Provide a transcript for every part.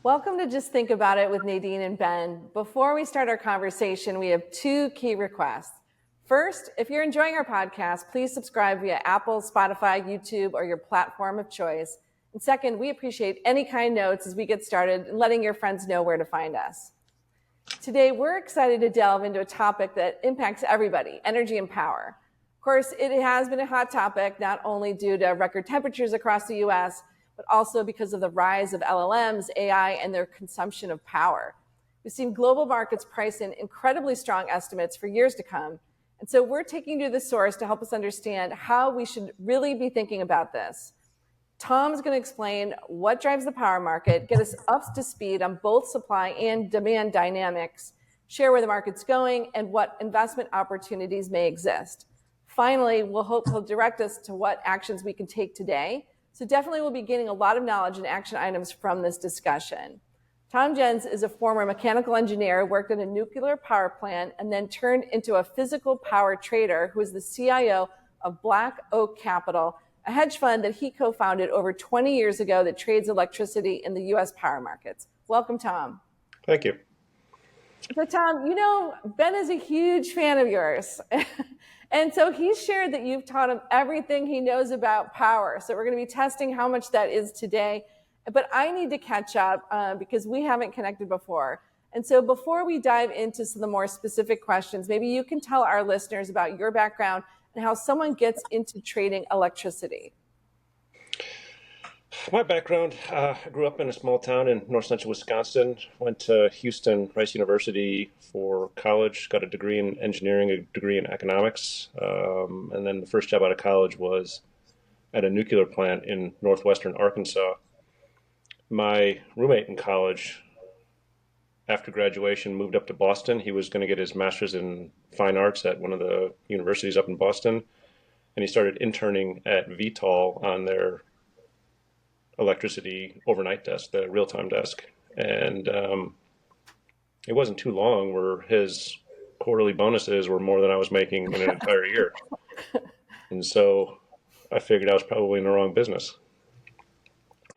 Welcome to Just Think About It with Nadine and Ben. Before we start our conversation, we have two key requests. First, if you're enjoying our podcast, please subscribe via Apple, Spotify, YouTube, or your platform of choice. And second, we appreciate any kind notes as we get started and letting your friends know where to find us. Today, we're excited to delve into a topic that impacts everybody, energy and power. Of course, it has been a hot topic, not only due to record temperatures across the U.S., but also because of the rise of LLMs, AI, and their consumption of power. We've seen global markets price in incredibly strong estimates for years to come. And so we're taking you to the source to help us understand how we should really be thinking about this. Tom's going to explain what drives the power market, get us up to speed on both supply and demand dynamics, share where the market's going, and what investment opportunities may exist. Finally, we'll hope he'll direct us to what actions we can take today. So definitely we'll be gaining a lot of knowledge and action items from this discussion. Tom Jens is a former mechanical engineer, worked at a nuclear power plant, and then turned into a physical power trader who is the CIO of Black Oak Capital, a hedge fund that he co-founded over 20 years ago that trades electricity in the U.S. power markets. Welcome, Tom. Thank you. So, Tom, you know, Ben is a huge fan of yours. And so he shared that you've taught him everything he knows about power. So we're going to be testing how much that is today. But I need to catch up because we haven't connected before. And so before we dive into some of the more specific questions, maybe you can tell our listeners about your background and how someone gets into trading electricity. My background, I grew up in a small town in north central Wisconsin, went to Houston Rice University for college, got a degree in engineering, a degree in economics, and then the first job out of college was at a nuclear plant in northwestern Arkansas. My roommate in college, after graduation, moved up to Boston. He was going to get his master's in fine arts at one of the universities up in Boston, and he started interning at VTOL on their electricity overnight desk, the real-time desk. And it wasn't too long where his quarterly bonuses were more than I was making in an entire year. And so I figured I was probably in the wrong business.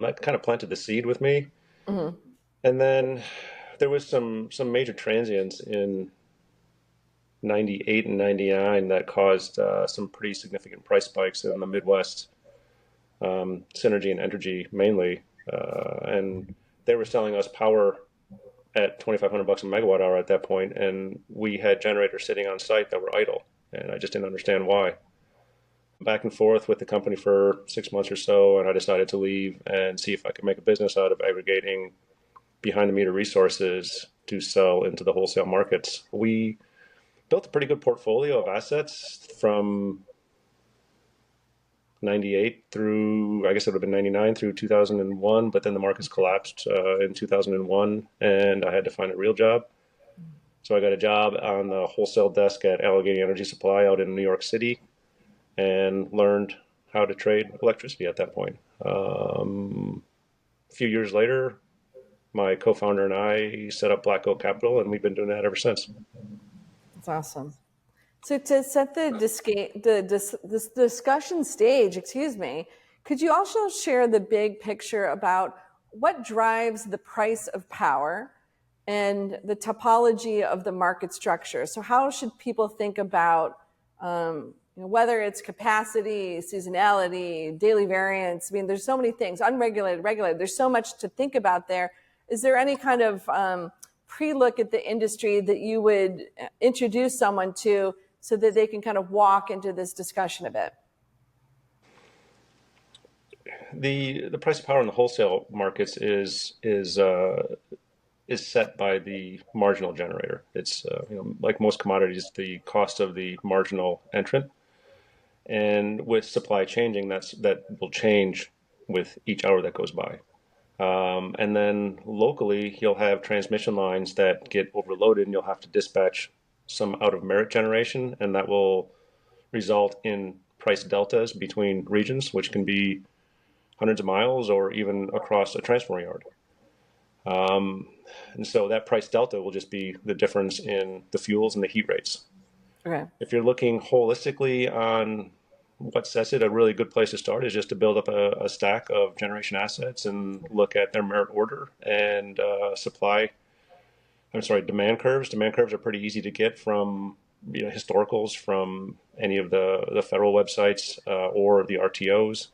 That kind of planted the seed with me. Mm-hmm. And then there was some major transients in 98 and 99 that caused some pretty significant price spikes in the Midwest. Synergy and Entergy mainly, and they were selling us power at $2,500 a megawatt hour at that point, and we had generators sitting on site that were idle, and I just didn't understand why. Back and forth with the company for 6 months or so, and I decided to leave and see if I could make a business out of aggregating behind-the-meter resources to sell into the wholesale markets. We built a pretty good portfolio of assets from 98 through, I guess it would have been 99 through 2001, but then the markets collapsed in 2001, and I had to find a real job. So I got a job on the wholesale desk at Allegheny Energy Supply out in New York City and learned how to trade electricity at that point. A few years later, my co-founder and I set up Black Oak Capital, and we've been doing that ever since. That's awesome. So to set the discussion stage, could you also share the big picture about what drives the price of power and the topology of the market structure? So how should people think about whether it's capacity, seasonality, daily variance? I mean, there's so many things, unregulated, regulated. There's so much to think about there. Is there any kind of pre-look at the industry that you would introduce someone to so that they can kind of walk into this discussion a bit? The price of power in the wholesale markets is set by the marginal generator. It's like most commodities, the cost of the marginal entrant, and with supply changing, that will change with each hour that goes by. And then locally, you'll have transmission lines that get overloaded, and you'll have to dispatch some out of merit generation, and that will result in price deltas between regions, which can be hundreds of miles or even across a transformer yard. And so that price delta will just be the difference in the fuels and the heat rates. Okay. If you're looking holistically on what sets it, a really good place to start is just to build up a stack of generation assets and look at their merit order and demand curves. Demand curves are pretty easy to get from historicals from any of the federal websites or the RTOs,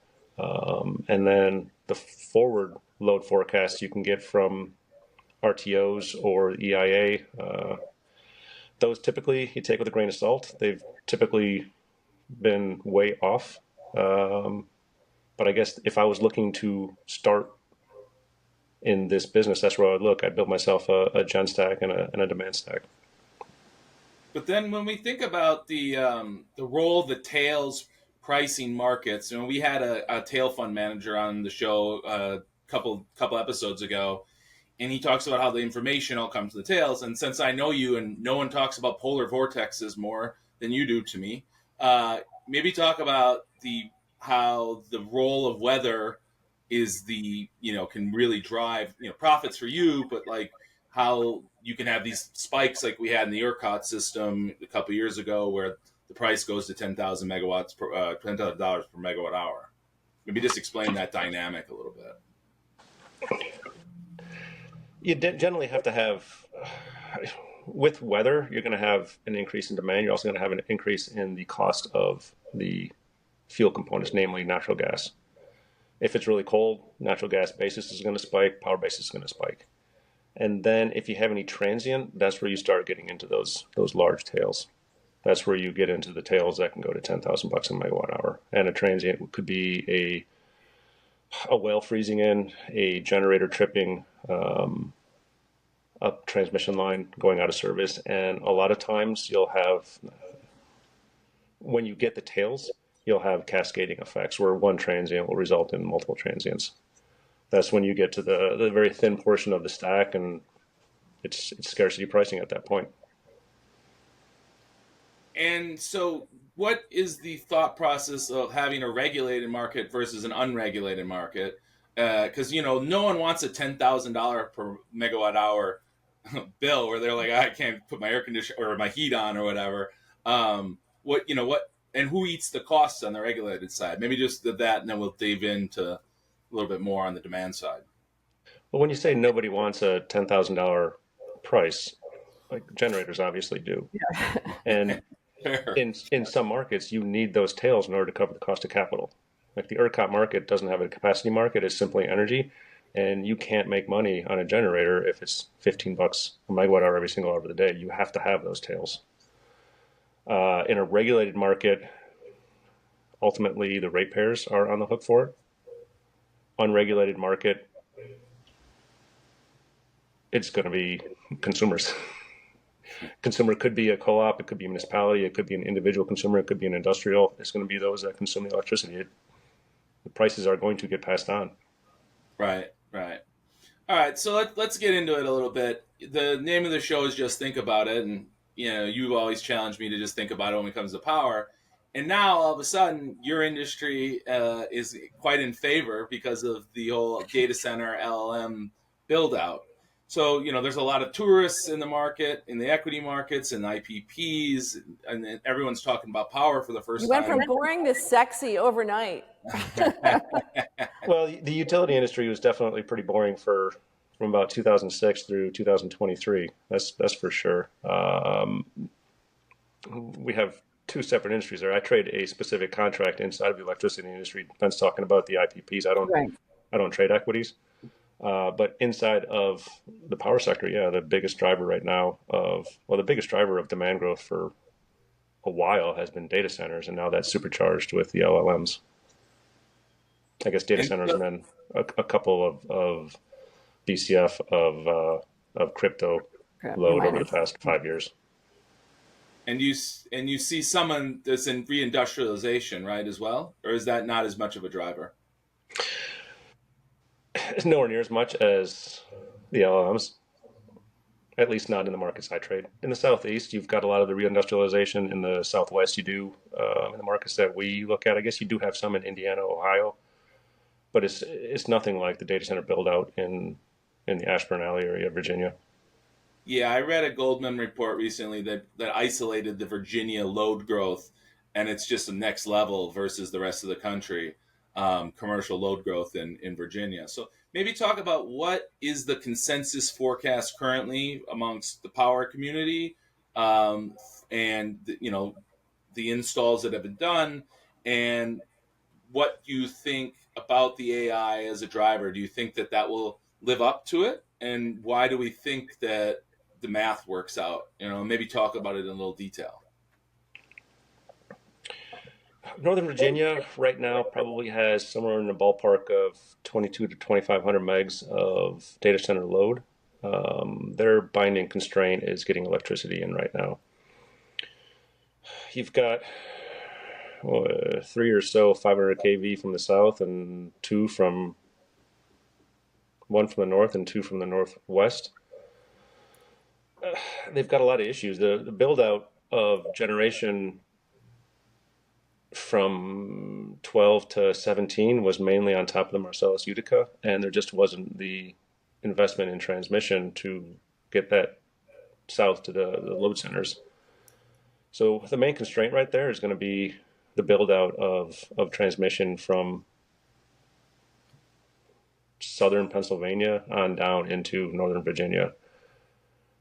and then the forward load forecasts you can get from RTOs or EIA. Those typically you take with a grain of salt. They've typically been way off. Um, but I guess if I was looking to start in this business, that's where I would look. I'd build myself a gen stack and a demand stack. But then when we think about the role of the tails pricing markets, we had a tail fund manager on the show a couple episodes ago, and he talks about how the information all comes to the tails. And since I know you, and no one talks about polar vortexes more than you do to me, maybe talk about the how the role of weather is the can really drive profits for you, but like how you can have these spikes like we had in the ERCOT system a couple years ago, where the price goes to 10,000 megawatts per $10,000 per megawatt hour. Maybe just explain that dynamic a little bit. You generally have to have, with weather, you're going to have an increase in demand. You're also going to have an increase in the cost of the fuel components, namely natural gas. If it's really cold, natural gas basis is going to spike, power basis is going to spike. And then if you have any transient, that's where you start getting into those large tails. That's where you get into the tails that can go to $10,000 a megawatt hour. And a transient could be a well freezing in, a generator tripping, a transmission line going out of service. And a lot of times you'll have, when you get the tails, you'll have cascading effects where one transient will result in multiple transients. That's when you get to the very thin portion of the stack, and it's scarcity pricing at that point. And so, what is the thought process of having a regulated market versus an unregulated market? Because no one wants a $10,000 per megawatt hour bill where they're like, I can't put my air conditioner or my heat on or whatever. What and who eats the costs on the regulated side? Maybe just that, and then we'll dive into a little bit more on the demand side. Well, when you say nobody wants a $10,000 price, like generators obviously do, and in some markets you need those tails in order to cover the cost of capital. Like the ERCOT market doesn't have a capacity market; it's simply energy, and you can't make money on a generator if it's $15 a megawatt hour every single hour of the day. You have to have those tails. In a regulated market, ultimately the ratepayers are on the hook for it. Unregulated market, it's going to be consumers. Consumer could be a co-op, it could be a municipality, it could be an individual consumer, it could be an industrial. It's going to be those that consume the electricity. The prices are going to get passed on. Right. All right, so let's get into it a little bit. The name of the show is Just Think About It, and you've always challenged me to just think about it when it comes to power. And now, all of a sudden, your industry is quite in favor because of the whole data center LLM build out. So, there's a lot of tourists in the market, in the equity markets, and IPPs, and everyone's talking about power for the first time. You went from boring to sexy overnight. Well, the utility industry was definitely pretty boring from about 2006 through 2023. That's for sure. We have two separate industries there. I trade a specific contract inside of the electricity industry. Ben's talking about the IPPs. I don't trade equities. But inside of the power sector, yeah, the biggest driver right now the biggest driver of demand growth for a while has been data centers, and now that's supercharged with the LLMs. I guess data centers and then a couple of BCF of crypto load over the past 5 years. And you see someone that's in reindustrialization, right, as well? Or is that not as much of a driver? It's nowhere near as much as the LLMs, at least not in the markets I trade. In the Southeast, you've got a lot of the reindustrialization. In the Southwest, you do. In the markets that we look at, I guess you do have some in Indiana, Ohio, but it's nothing like the data center build out in the Ashburn Alley area of Virginia. Yeah, I read a Goldman report recently that isolated the Virginia load growth and it's just the next level versus the rest of the country. Commercial load growth in Virginia. So maybe talk about what is the consensus forecast currently amongst the power community, and the installs that have been done, and what you think about the AI as a driver. Do you think that that will live up to it? And why do we think that the math works out? Maybe talk about it in a little detail. Northern Virginia right now probably has somewhere in the ballpark of 22 to 2,500 megs of data center load. Their binding constraint is getting electricity in right now. You've got three or so 500 kV from the south, and one from the north and two from the northwest. They've got a lot of issues. The build out of generation from 12 to 17 was mainly on top of the Marcellus Utica, and there just wasn't the investment in transmission to get that south to the load centers. So the main constraint right there is going to be the build out of transmission from southern Pennsylvania on down into northern Virginia.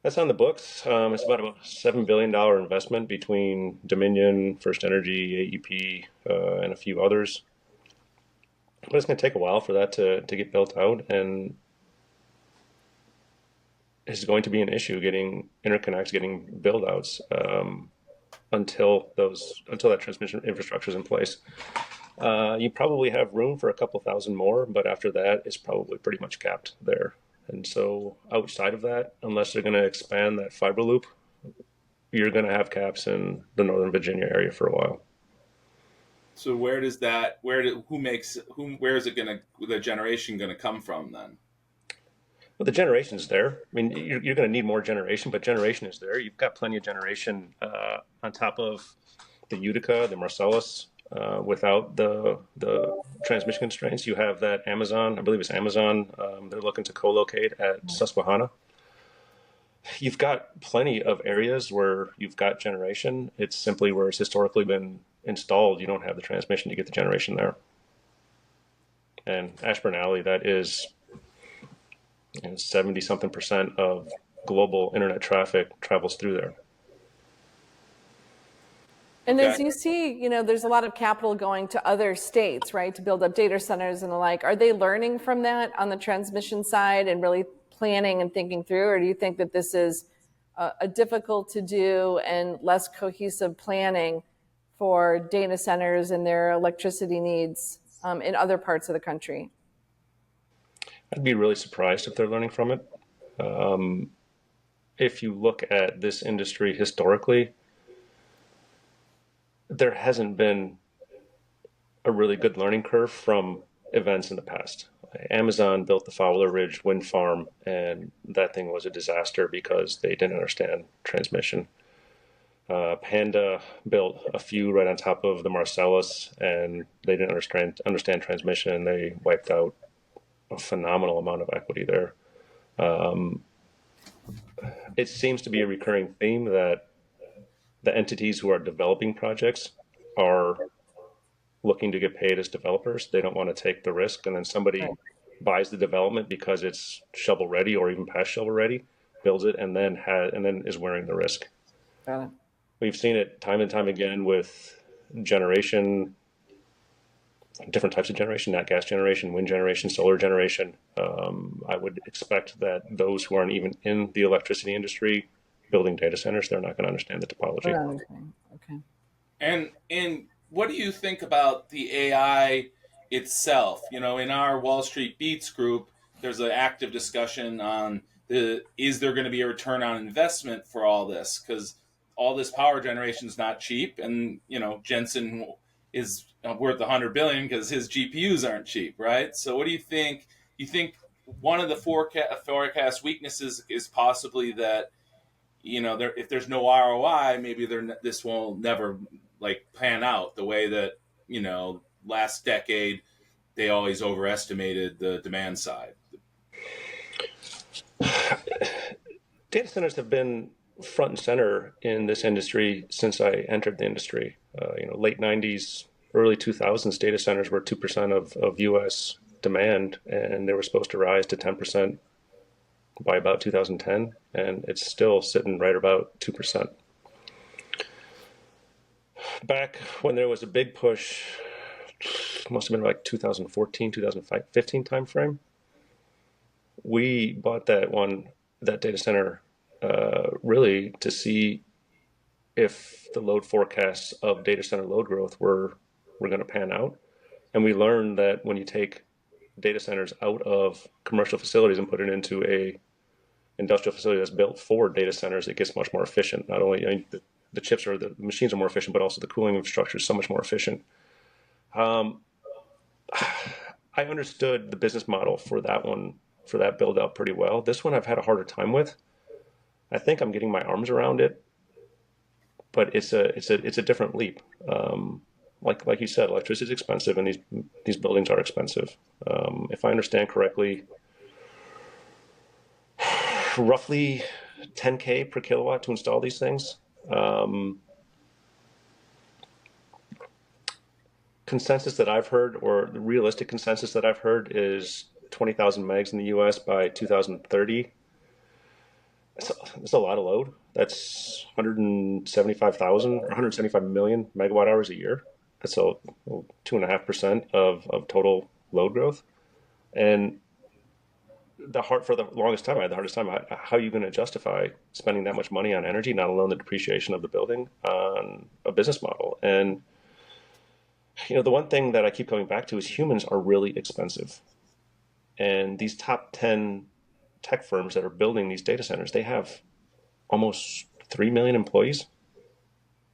That's on the books. It's about a $7 billion investment between Dominion, First Energy, AEP, and a few others. But it's going to take a while for that to get built out, and it's going to be an issue getting interconnects, getting build outs until that transmission infrastructure is in place. You probably have room for a couple thousand more, but after that, it's probably pretty much capped there. And so outside of that, unless they're going to expand that fiber loop, you're going to have caps in the Northern Virginia area for a while. So where is the generation going to come from then? Well, the generation is there. I mean, you're going to need more generation, but generation is there. You've got plenty of generation on top of the Utica, the Marcellus. Without the transmission constraints, you have that Amazon, I believe it's Amazon, they're looking to co-locate at Susquehanna. You've got plenty of areas where you've got generation. It's simply where it's historically been installed. You don't have the transmission to get the generation there. And Ashburn Alley, that is 70-something% of global internet traffic travels through there. And as you see, there's a lot of capital going to other states, right, to build up data centers and the like. Are they learning from that on the transmission side and really planning and thinking through? Or do you think that this is a difficult to do and less cohesive planning for data centers and their electricity needs in other parts of the country? I'd be really surprised if they're learning from it. If you look at this industry historically, there hasn't been a really good learning curve from events in the past. Amazon built the Fowler Ridge wind farm, and that thing was a disaster because they didn't understand transmission. Panda built a few right on top of the Marcellus, and they didn't understand transmission, and they wiped out a phenomenal amount of equity there. It seems to be a recurring theme that the entities who are developing projects are looking to get paid as developers. They don't want to take the risk, and then somebody buys the development because it's shovel ready or even past shovel ready, builds it, and then is wearing the risk. We've seen it time and time again with generation, different types of generation, nat gas generation, wind generation, solar generation. I would expect that those who aren't even in the electricity industry building data centers, they're not going to understand the topology. Okay. And what do you think about the AI itself? In our Wall Street Beats group, there's an active discussion on is there going to be a return on investment for all this? Because all this power generation is not cheap, and Jensen is worth $100 billion because his GPUs aren't cheap, right? So what do you think? You think one of the forecast weaknesses is possibly that if there's no ROI, maybe this will never pan out the way that last decade they always overestimated the demand side. Data centers have been front and center in this industry since I entered the industry. Late 90s, early 2000s, data centers were 2% of US demand, and they were supposed to rise to 10% by about 2010, and it's still sitting right about 2%. Back when there was a big push, must have been like 2014, 2015 timeframe, we bought that data center really to see if the load forecasts of data center load growth were going to pan out. And we learned that when you take data centers out of commercial facilities and put it into a industrial facility that's built for data centers, it gets much more efficient. Not only, the chips or the machines are more efficient, but also the cooling infrastructure is so much more efficient. Um, I understood the business model for that one, for that build out pretty well. This one I've had a harder time with. I think I'm getting my arms around it, but it's a different leap. Like you said, electricity is expensive, and these buildings are expensive. If I understand correctly, roughly 10K per kilowatt to install these things. Consensus that I've heard, or the realistic consensus that I've heard, is 20,000 megs in the US by 2030. That's a lot of load. That's 175,000 or 175 million megawatt hours a year. That's a 2.5% of total load growth. And for the longest time, I had the hardest time. How are you going to justify spending that much money on energy, not alone the depreciation of the building, on a business model? And the one thing that I keep coming back to is humans are really expensive. And these top 10 tech firms that are building these data centers, they have almost 3 million employees.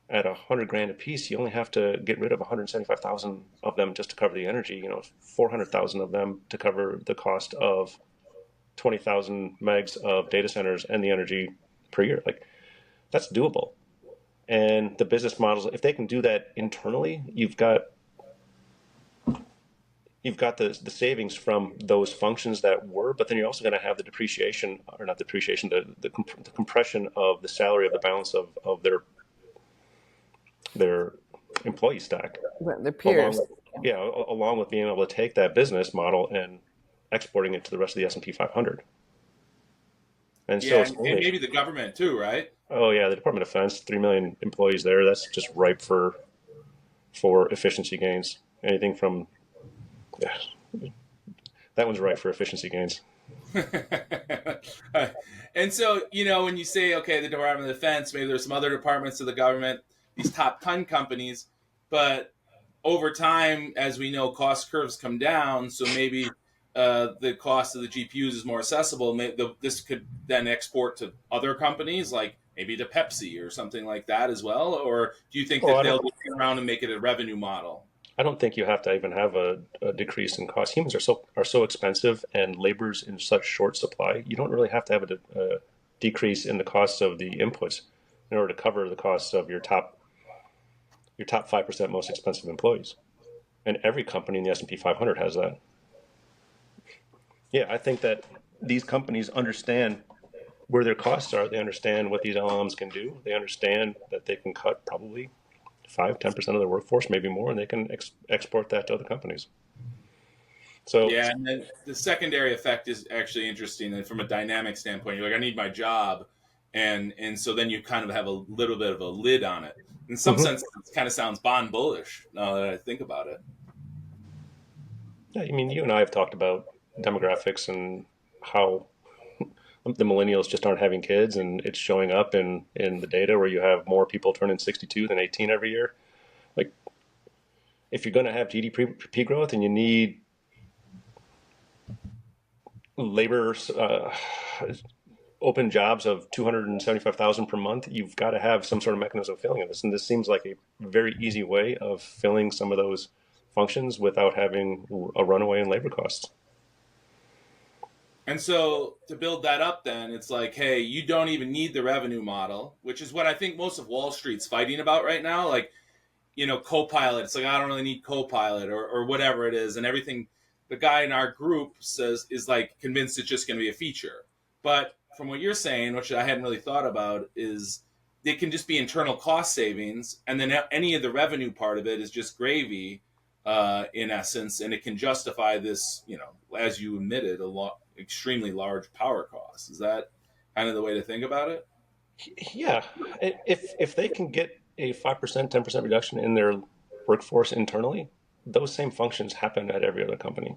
At 100 grand a piece, you only have to get rid of 175,000 of them just to cover the energy, 400,000 of them to cover the cost of 20,000 megs of data centers and the energy per year. Like, that's doable. And the business models, if they can do that internally, you've got the savings from those functions that were, but then you're also going to have the depreciation, or not depreciation, the compression of the salary of the balance of their employee stack. The peers. Along with being able to take that business model and exporting it to the rest of the S&P 500. And Yeah, so and maybe the government too, right? oh yeah, the Department of Defense, 3 million employees there. That's just ripe for efficiency gains. Anything from yeah, that one's ripe for efficiency gains. And so, when you say, okay, the Department of Defense, maybe there's some other departments of the government, these top 10 companies, but over time, as we know, cost curves come down. So maybe the cost of the GPUs is more accessible. This could then export to other companies, like maybe to Pepsi or something like that as well. Or do you think Oh, that they'll turn around and make it a revenue model? I don't think you have to even have a decrease in cost. Humans are so expensive, and labor's in such short supply. You don't really have to have a decrease in the cost of the inputs in order to cover the costs of your top 5% most expensive employees. And every company in the S&P 500 has that. Yeah, I think that these companies understand where their costs are. They understand what these LLMs can do. They understand that they can cut probably 5-10% of their workforce, maybe more, and they can export that to other companies. So Yeah, and then the secondary effect is actually interesting. And from a dynamic standpoint, you're like, I need my job, and so then you kind of have a little bit of a lid on it. In some mhm. sense, it kind of sounds bond bullish now that I think about it. Yeah, I mean, you and I have talked about demographics and how the millennials just aren't having kids, and it's showing up in the data where you have more people turning 62 than 18 every year. Like, if you're going to have GDP growth and you need labor open jobs of 275,000 per month, you've got to have some sort of mechanism of filling this. And this seems like a very easy way of filling some of those functions without having a runaway in labor costs. And so to build that up, then it's like, hey, you don't even need the revenue model, which is what I think most of Wall Street's fighting about right now. Like, Copilot. It's like, I don't really need Copilot or whatever it is. And everything the guy in our group says is like convinced it's just going to be a feature. But from what you're saying, which I hadn't really thought about, is it can just be internal cost savings, and then any of the revenue part of it is just gravy, in essence, and it can justify this, as you admitted, extremely large power cost. Is that kind of the way to think about it? Yeah, if they can get a 5%, 10% reduction in their workforce internally, those same functions happen at every other company.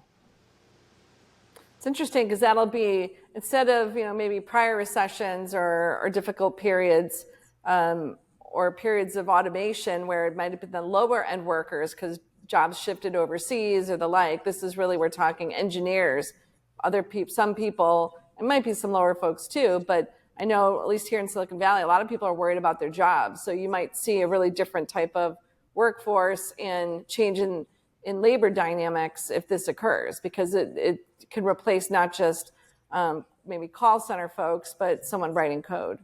It's interesting because that'll be, instead of, maybe prior recessions or difficult periods, or periods of automation where it might have been the lower end workers because jobs shifted overseas or the like. This is really, we're talking engineers, other people, some people, it might be some lower folks too, but I know at least here in Silicon Valley, a lot of people are worried about their jobs. So you might see a really different type of workforce and change in labor dynamics if this occurs, because it can replace not just maybe call center folks, but someone writing code.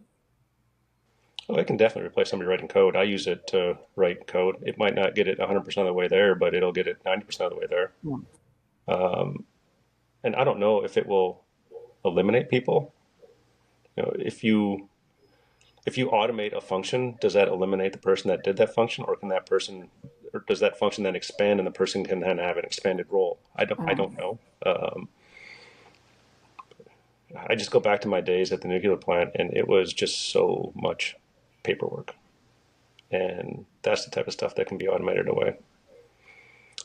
Well, it can definitely replace somebody writing code. I use it to write code. It might not get it 100% of the way there, but it'll get it 90% of the way there. And I don't know if it will eliminate people. If you automate a function, does that eliminate the person that did that function, or does that function then expand and the person can then have an expanded role? I don't know. I just go back to my days at the nuclear plant, and it was just so much paperwork. And that's the type of stuff that can be automated away.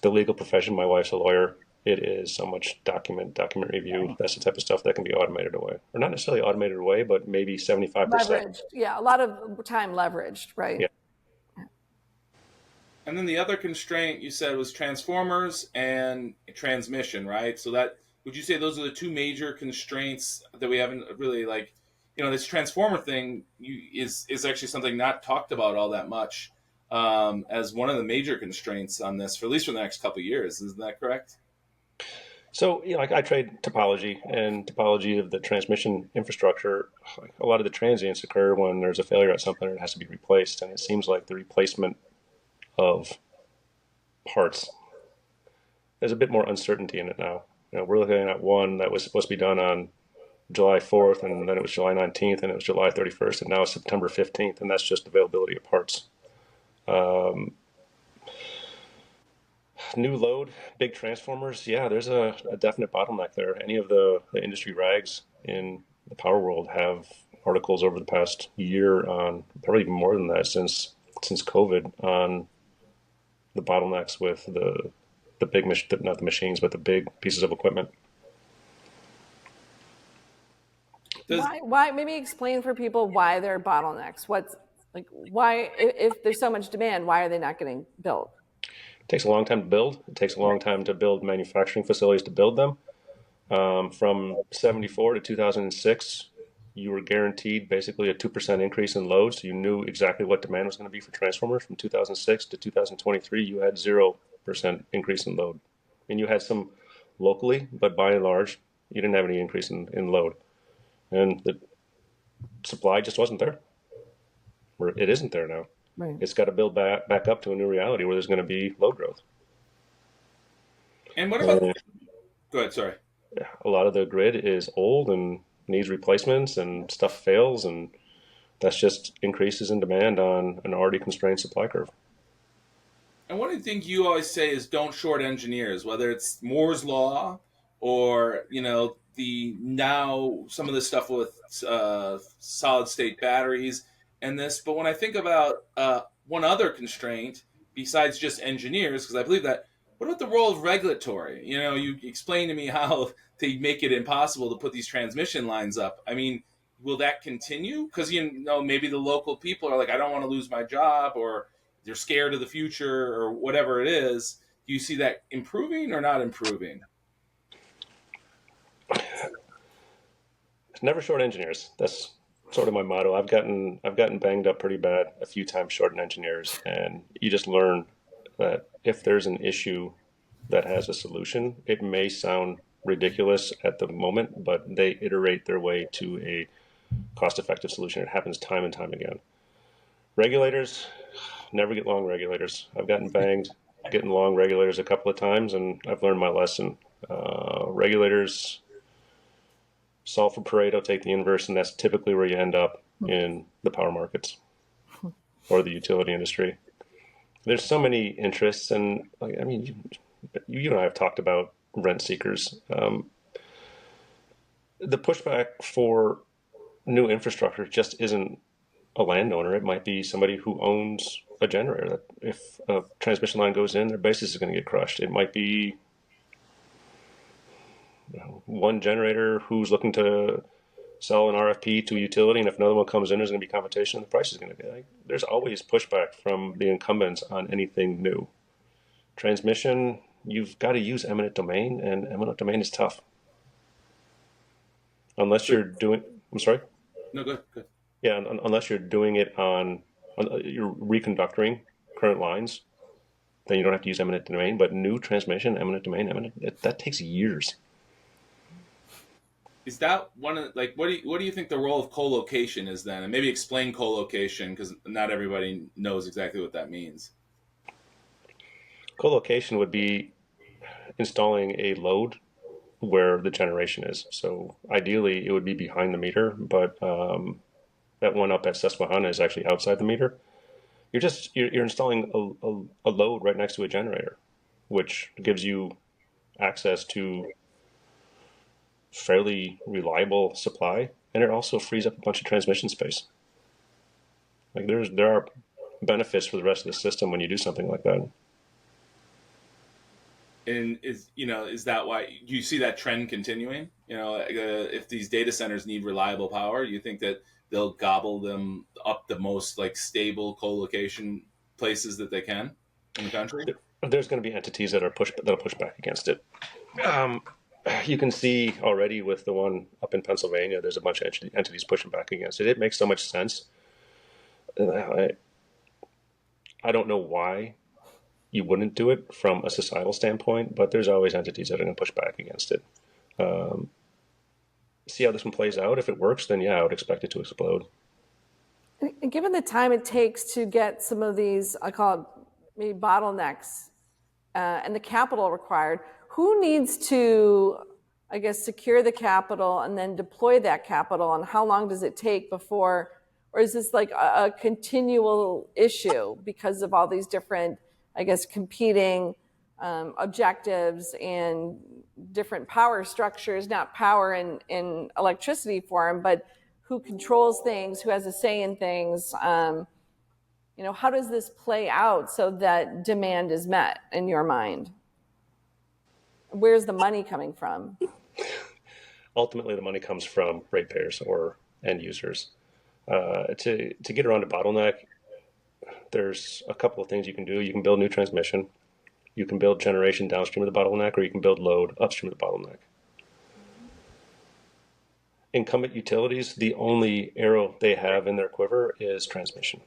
The legal profession, my wife's a lawyer. It is so much document review. That's the type of stuff that can be automated away. Or not necessarily automated away, but maybe 75%. Leveraged. Yeah, a lot of time leveraged, right? Yeah. And then the other constraint you said was transformers and transmission, right? So that, would you say those are the two major constraints that we haven't really, like, this transformer thing is actually something not talked about all that much, as one of the major constraints on this, for at least for the next couple of years. Isn't that correct? So, I trade topology, and topology of the transmission infrastructure. A lot of the transients occur when there's a failure at something and it has to be replaced. And it seems like the replacement of parts, there's a bit more uncertainty in it now. We're looking at one that was supposed to be done on July 4th, and then it was July 19th, and it was July 31st, and now it's September 15th, and that's just availability of parts. New load, big transformers, yeah, there's a definite bottleneck there. Any of the industry rags in the power world have articles over the past year on, probably even more than that, since COVID, on the bottlenecks with the big, not the machines, but the big pieces of equipment. Why? Maybe explain for people why there are bottlenecks. Why, if there's so much demand, why are they not getting built? It takes a long time to build. It takes a long time to build manufacturing facilities to build them. From 74 to 2006, you were guaranteed basically a 2% increase in load. So you knew exactly what demand was going to be for transformers. From 2006 to 2023, you had 0% increase in load. And you had some locally, but by and large, you didn't have any increase in load. And the supply just wasn't there. It isn't there now. Right. It's got to build back up to a new reality where there's going to be load growth. And what about... Go ahead, sorry. A lot of the grid is old and needs replacements, and stuff fails, and that's just increases in demand on an already constrained supply curve. And one of the things you always say is don't short engineers, whether it's Moore's Law or, some of the stuff with solid state batteries and this. But when I think about one other constraint besides just engineers, because I believe that, what about the role of regulatory? You explained to me how they make it impossible to put these transmission lines up. I mean, will that continue? Because, maybe the local people are like, I don't want to lose my job, or they're scared of the future, or whatever it is. Do you see that improving or not improving? Never short engineers. That's sort of my motto. I've gotten banged up pretty bad a few times shorting engineers, and you just learn that if there's an issue that has a solution, it may sound ridiculous at the moment, but they iterate their way to a cost-effective solution. It happens time and time again. Regulators, never get long regulators. I've gotten banged getting long regulators a couple of times, and I've learned my lesson. Regulators solve for Pareto, take the inverse, and that's typically where you end up in the power markets or the utility industry. There's so many interests, and like, I mean, you and I have talked about rent seekers. The pushback for new infrastructure just isn't a landowner. It might be somebody who owns a generator. That if a transmission line goes in, their basis is going to get crushed. It might be one generator who's looking to sell an RFP to a utility, and if another one comes in, there's going to be competition, and the price is going to be like. There's always pushback from the incumbents on anything new. Transmission, you've got to use eminent domain, and eminent domain is tough. Unless you're doing, I'm sorry? No, good. Yeah, unless you're doing it you're reconductoring current lines, then you don't have to use eminent domain. But new transmission, eminent domain, that takes years. Is that one of like what do you think the role of co-location is then? And maybe explain co-location because not everybody knows exactly what that means. Co-location would be installing a load where the generation is. So ideally, it would be behind the meter, but that one up at Susquehanna is actually outside the meter. You're installing a load right next to a generator, which gives you access to fairly reliable supply, and it also frees up a bunch of transmission space. Like there are benefits for the rest of the system when you do something like that. And is that why you see that trend continuing? If these data centers need reliable power, you think that they'll gobble them up the most like stable co-location places that they can in the country? There's going to be entities that'll push back against it. You can see already with the one up in Pennsylvania, there's a bunch of entities pushing back against it. It makes so much sense. I don't know why you wouldn't do it from a societal standpoint, but there's always entities that are going to push back against it. See how this one plays out. If it works, then yeah, I would expect it to explode. And given the time it takes to get some of these, I call it maybe bottlenecks, and the capital required, who needs to, I guess, secure the capital and then deploy that capital, and how long does it take before, or is this like a continual issue because of all these different, I guess, competing objectives and different power structures, not power in electricity form, but who controls things, who has a say in things? How does this play out so that demand is met in your mind? Where's the money coming from? Ultimately, the money comes from ratepayers or end users. To get around a bottleneck, there's a couple of things you can do. You can build new transmission. You can build generation downstream of the bottleneck, or you can build load upstream of the bottleneck. Incumbent utilities, the only arrow they have in their quiver is transmission.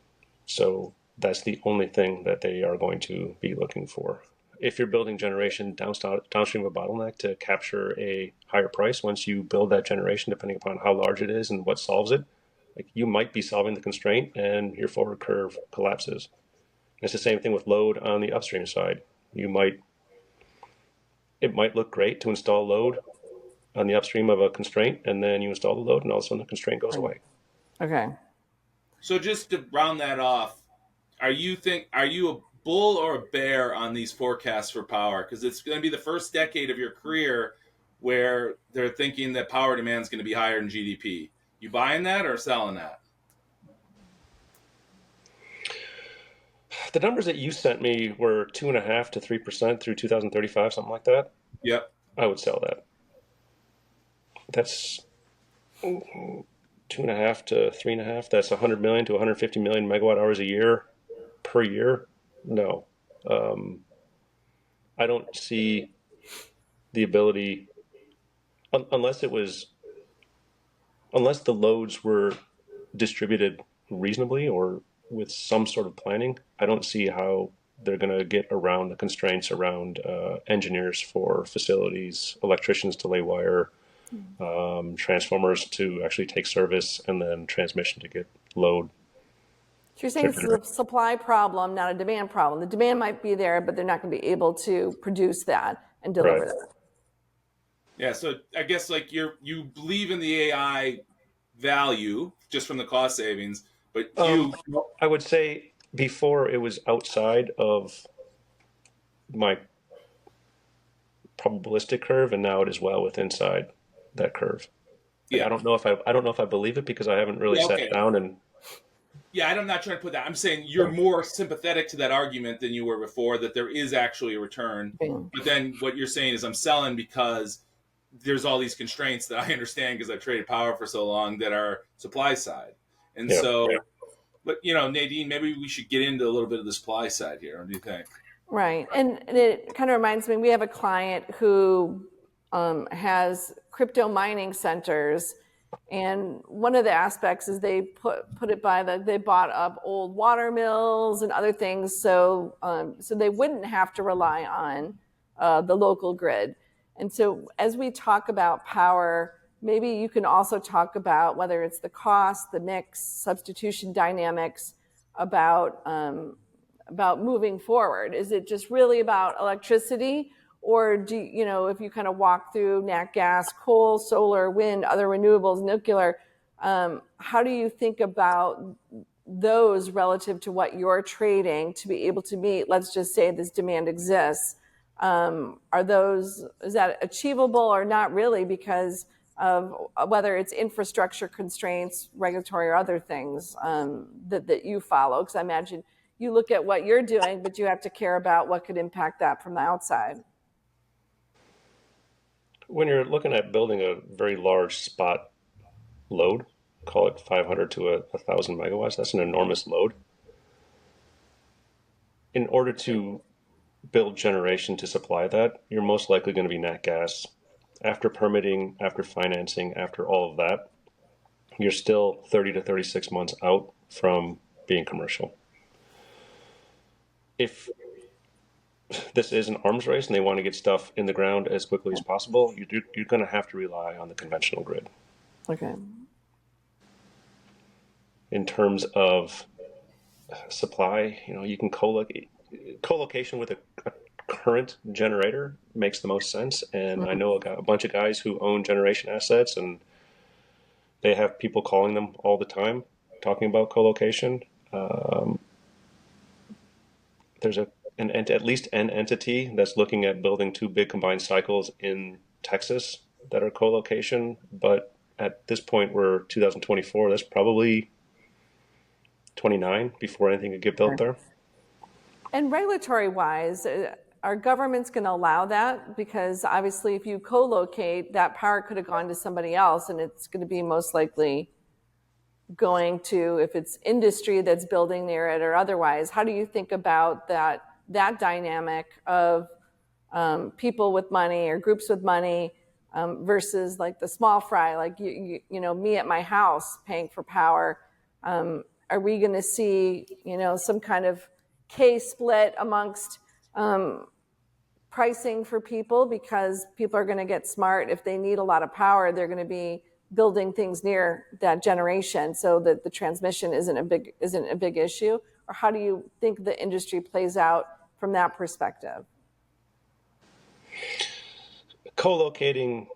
So that's the only thing that they are going to be looking for. If you're building generation downstream of a bottleneck to capture a higher price, once you build that generation, depending upon how large it is and what solves it, like you might be solving the constraint and your forward curve collapses. It's the same thing with load on the upstream side. It might look great to install load on the upstream of a constraint, and then you install the load, and all of a sudden the constraint goes away. Okay. So just to round that off, are you a bull or a bear on these forecasts for power? Because it's going to be the first decade of your career where they're thinking that power demand is going to be higher than GDP. You buying that or selling that? The numbers that you sent me were 2.5% to 3% through 2035, something like that. Yep. I would sell that. That's 2.5 to 3.5. That's 100 million to 150 million megawatt hours a year per year. No, I don't see the ability unless the loads were distributed reasonably or with some sort of planning. I don't see how they're going to get around the constraints around engineers for facilities, electricians to lay wire, transformers to actually take service, and then transmission to get load. So you're saying this is a supply problem, not a demand problem. The demand might be there, but they're not going to be able to produce that and deliver that. Yeah, so I guess like you believe in the AI value just from the cost savings, but Um, I would say before it was outside of my probabilistic curve, and now it is well within inside that curve. Like yeah. I don't know if I believe it because I haven't really Yeah, sat okay. down and Yeah, I'm not trying to put that. I'm saying you're more sympathetic to that argument than you were before, that there is actually a return. Yeah. But then what you're saying is I'm selling because there's all these constraints that I understand because I've traded power for so long that are supply side. And yeah. so, but Nadine, maybe we should get into a little bit of the supply side here. What do you think? Right. And it kind of reminds me, we have a client who has crypto mining centers. And one of the aspects is they put it by they bought up old water mills and other things, so they wouldn't have to rely on the local grid. And so as we talk about power, maybe you can also talk about whether it's the cost, the mix, substitution dynamics, about moving forward. Is it just really about electricity? Or do you know, if you kind of walk through nat gas, coal, solar, wind, other renewables, nuclear, how do you think about those relative to what you're trading to be able to meet, let's just say this demand exists? Is that achievable or not really because of whether it's infrastructure constraints, regulatory or other things that you follow? Because I imagine you look at what you're doing, but you have to care about what could impact that from the outside. When you're looking at building a very large spot load, call it 500 to 1,000 megawatts, that's an enormous load. In order to build generation to supply that, you're most likely going to be nat gas. After permitting, after financing, after all of that, you're still 30 to 36 months out from being commercial. If this is an arms race and they want to get stuff in the ground as quickly as possible, you're going to have to rely on the conventional grid. Okay. In terms of supply, you can co-location with a current generator makes the most sense. And I know a bunch of guys who own generation assets, and they have people calling them all the time talking about co-location. There's at least an entity that's looking at building two big combined cycles in Texas that are co-location. But at this point, we're 2024. That's probably 29 before anything could get built there. And regulatory wise, are governments going to allow that? Because obviously, if you co-locate, that power could have gone to somebody else, and it's going to be most likely going to, if it's industry that's building near it or otherwise. How do you think about that dynamic of people with money or groups with money versus like the small fry, like me at my house paying for power? Are we going to see some kind of K split amongst pricing for people, because people are going to get smart? If they need a lot of power, they're going to be building things near that generation so that the transmission isn't a big issue? Or how do you think the industry plays out from that perspective? Co-locating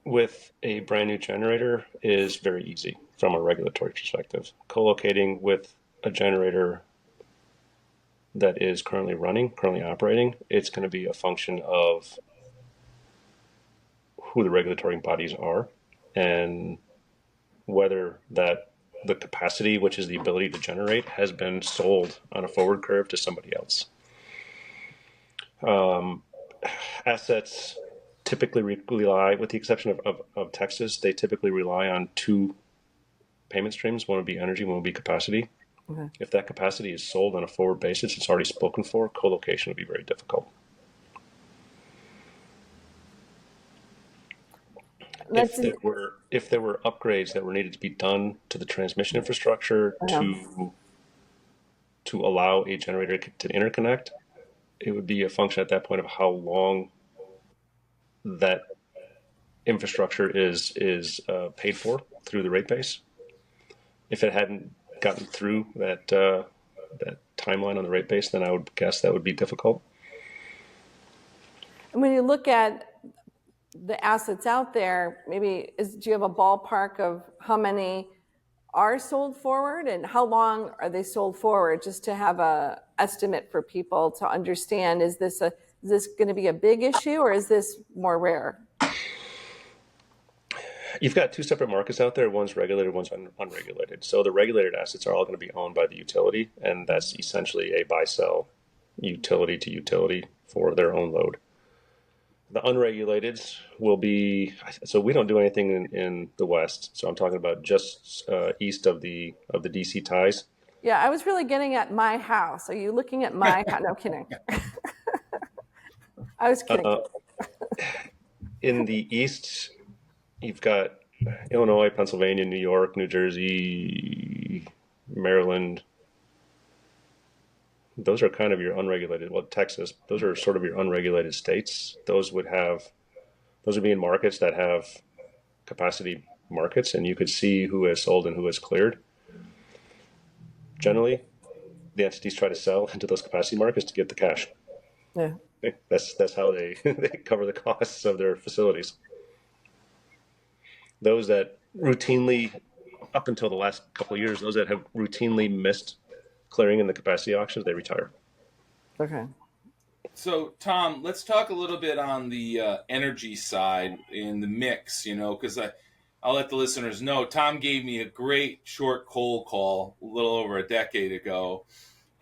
with a brand new generator is very easy from a regulatory perspective. Co-locating with a generator that is currently operating, it's going to be a function of who the regulatory bodies are and whether that the capacity, which is the ability to generate, has been sold on a forward curve to somebody else. Assets typically rely, with the exception of Texas, they typically rely on two payment streams. One would be energy, one would be capacity. Okay. If that capacity is sold on a forward basis, it's already spoken for, co-location would be very difficult. If there were upgrades that were needed to be done to the transmission infrastructure to allow a generator to interconnect, it would be a function at that point of how long that infrastructure is paid for through the rate base. If it hadn't gotten through that timeline on the rate base, then I would guess that would be difficult. And when you look at the assets out there, maybe do you have a ballpark of how many are sold forward and how long are they sold forward, just to have a estimate for people to understand, is this going to be a big issue or is this more rare? You've got two separate markets out there. One's regulated, one's unregulated. So the regulated assets are all going to be owned by the utility, and that's essentially a buy-sell utility to utility for their own load. The unregulated will be, so we don't do anything in the West. So I'm talking about just east of the DC ties. Yeah, I was really getting at my house. Are you looking at my house? No, kidding. I was kidding. In the East, you've got Illinois, Pennsylvania, New York, New Jersey, Maryland. Those are kind of your unregulated. Well, Texas, those are sort of your unregulated states. Those would be in markets that have capacity markets, and you could see who has sold and who has cleared. Generally, the entities try to sell into those capacity markets to get the cash. Yeah. That's how they cover the costs of their facilities. Those that routinely, up until the last couple of years, those that have routinely missed clearing in the capacity auctions, they retire. Okay. So, Tom, let's talk a little bit on the energy side in the mix, because I'll let the listeners know. Tom gave me a great short cold call a little over a decade ago,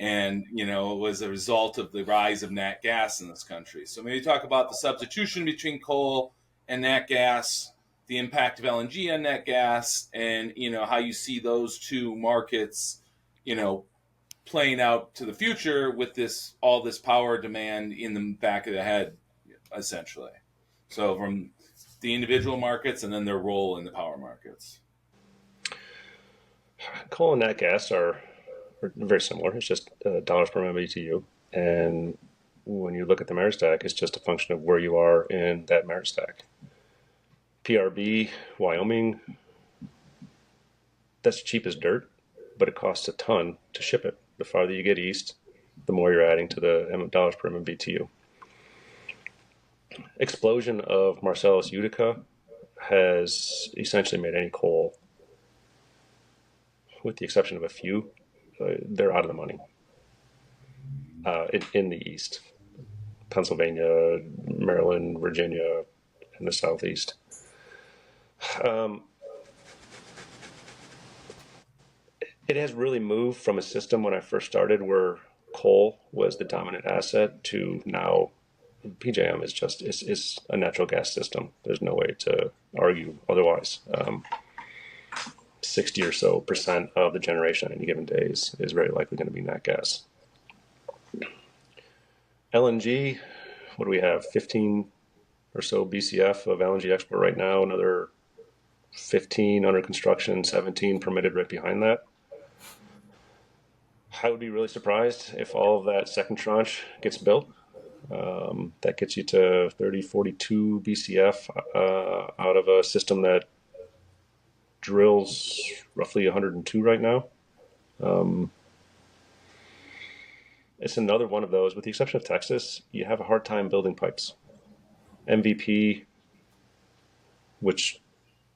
and, it was a result of the rise of nat gas in this country. So maybe talk about the substitution between coal and nat gas, the impact of LNG on nat gas, and, how you see those two markets, playing out to the future with all this power demand in the back of the head, essentially. So from the individual markets and then their role in the power markets. Coal and nat gas are very similar. It's just dollars per MMBTU. And when you look at the merit stack, it's just a function of where you are in that merit stack. PRB, Wyoming, that's cheap as dirt, but it costs a ton to ship it. The farther you get east, the more you're adding to the dollars per MMBTU. Explosion of Marcellus Utica has essentially made any coal, with the exception of a few, they're out of the money in the east. Pennsylvania, Maryland, Virginia, and the southeast. It has really moved from a system when I first started where coal was the dominant asset to now PJM is just is a natural gas system. There's no way to argue otherwise. 60 or so percent of the generation on any given day is very likely going to be nat gas. LNG, what do we have? 15 or so BCF of LNG export right now, another 15 under construction, 17 permitted right behind that. I would be really surprised if all of that second tranche gets built. That gets you to 30, 42 BCF out of a system that drills roughly 102 right now. It's another one of those, with the exception of Texas, you have a hard time building pipes. MVP, which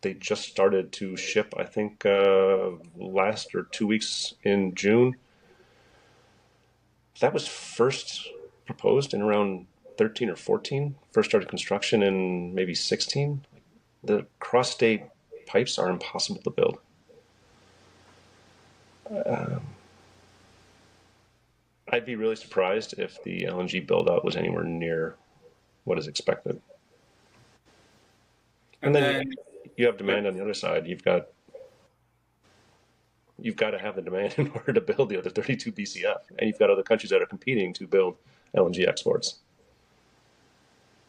they just started to ship, I think, last or 2 weeks in June. That was first proposed in around 13 or 14. First started construction in maybe 16. The cross-state pipes are impossible to build. I'd be really surprised if the LNG build-out was anywhere near what is expected. And then you have demand on the other side. You've got to have the demand in order to build the other 32 BCF. And you've got other countries that are competing to build LNG exports.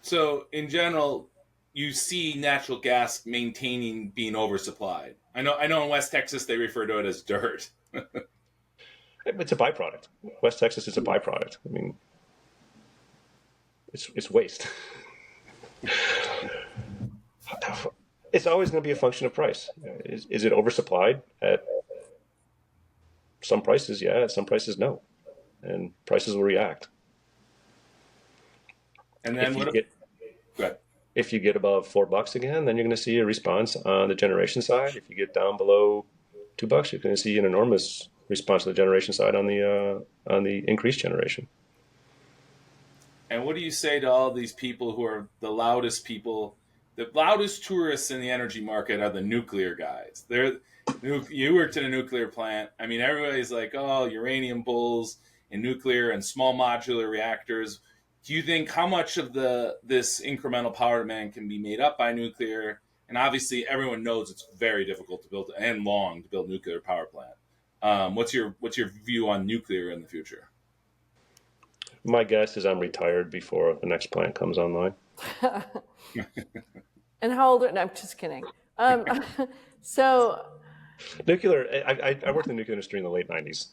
So in general, you see natural gas being oversupplied. I know in West Texas they refer to it as dirt. It's a byproduct. West Texas is a byproduct. I mean, it's waste. It's always going to be a function of price. Is it oversupplied at some prices? Yeah, at some prices, no. And prices will react. And then Go If you get above $4 again, then you're going to see a response on the generation side. If you get down below $2, you're going to see an enormous response to the generation side on the increased generation. And what do you say to all these people who are the loudest people? The loudest tourists in the energy market are the nuclear guys. You worked in a nuclear plant. I mean, everybody's like, oh, uranium bulls and nuclear and small modular reactors. Do you think how much of this incremental power demand can be made up by nuclear? And obviously, everyone knows it's very difficult to build and long to build a nuclear power plant. What's your view on nuclear in the future? My guess is I'm retired before the next plant comes online. And how old? No, I'm just kidding. So Nuclear, I worked in the nuclear industry in the late 90s.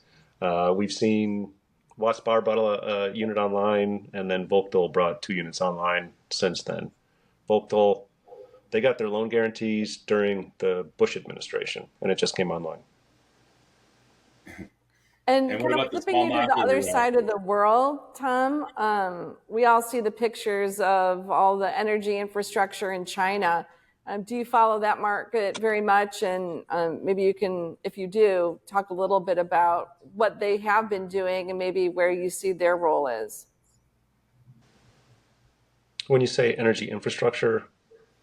We've seen Watts Bar brought a unit online, and then Volkdal brought 2 units online since then. Volkdal, they got their loan guarantees during the Bush administration, and it just came online. And what kind of about the flipping small you to the modular other reactor? side of the world, Tom, we all see the pictures of all the energy infrastructure in China. Do you follow that market very much? And maybe you can, if you do, talk a little bit about what they have been doing and maybe where you see their role is. When you say energy infrastructure,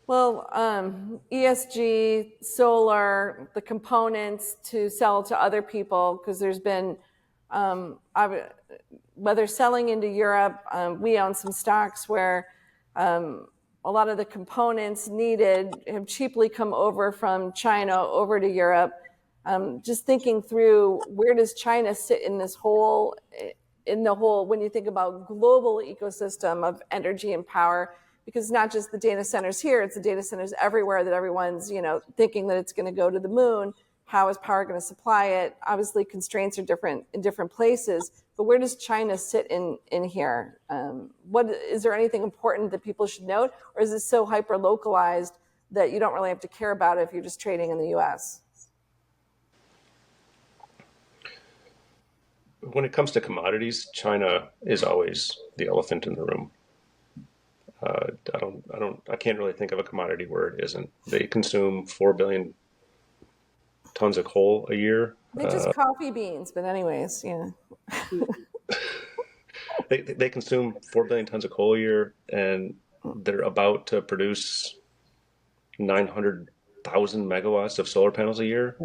Well, ESG, solar, the components to sell to other people, because there's been, whether selling into Europe, we own some stocks where a lot of the components needed have cheaply come over from China over to Europe. Just thinking through, where does China sit in this whole, when you think about global ecosystem of energy and power? Because it's not just the data centers here, it's the data centers everywhere that everyone's, thinking that it's going to go to the moon. How is power going to supply it? Obviously, constraints are different in different places, but where does China sit in here? Is there anything important that people should note, or is it so hyper localized that you don't really have to care about it if you're just trading in the U.S.? when it comes to commodities, China is always the elephant in the room. I can't really think of a commodity where it isn't. They consume 4 billion tons of coal a year. They're just coffee beans, but anyways, yeah. They consume 4 billion tons of coal a year, and they're about to produce 900,000 megawatts of solar panels a year.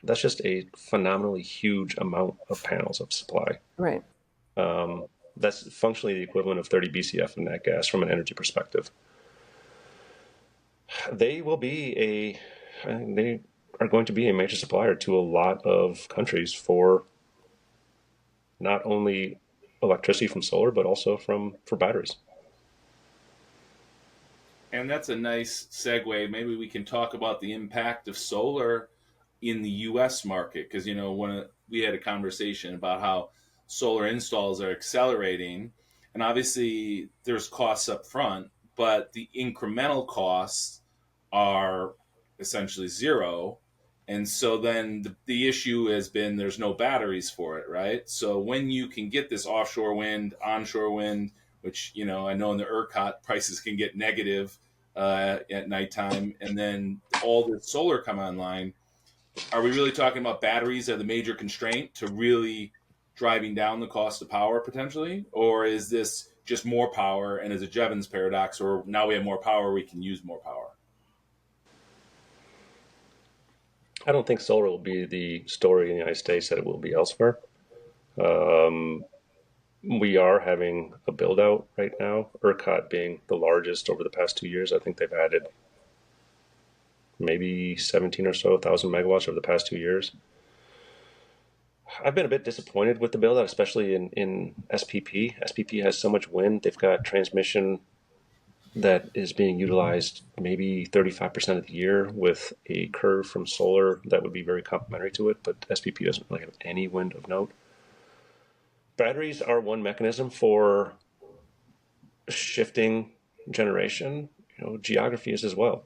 That's just a phenomenally huge amount of panels of supply. Right. That's functionally the equivalent of 30 BCF of nat gas from an energy perspective. They are going to be a major supplier to a lot of countries for not only electricity from solar, but also for batteries. And that's a nice segue. Maybe we can talk about the impact of solar in the U.S. market, because we had a conversation about how solar installs are accelerating, and obviously there's costs up front, but the incremental costs are essentially zero. And so then the issue has been there's no batteries for it, right? So when you can get this offshore wind, onshore wind, which I know in the ERCOT prices can get negative at nighttime, and then all the solar come online, are we really talking about batteries are the major constraint to really driving down the cost of power potentially? Or is this just more power, and is a Jevons paradox, or now we have more power, we can use more power? I don't think solar will be the story in the United States that it will be elsewhere. We are having a build out right now, ERCOT being the largest over the past 2 years. I think they've added maybe 17 or so thousand megawatts over the past 2 years. I've been a bit disappointed with the build out, especially in SPP. SPP has so much wind. They've got transmission that is being utilized maybe 35% of the year with a curve from solar that would be very complementary to it, but SPP doesn't really have any wind of note. Batteries are one mechanism for shifting generation. Geography is as well.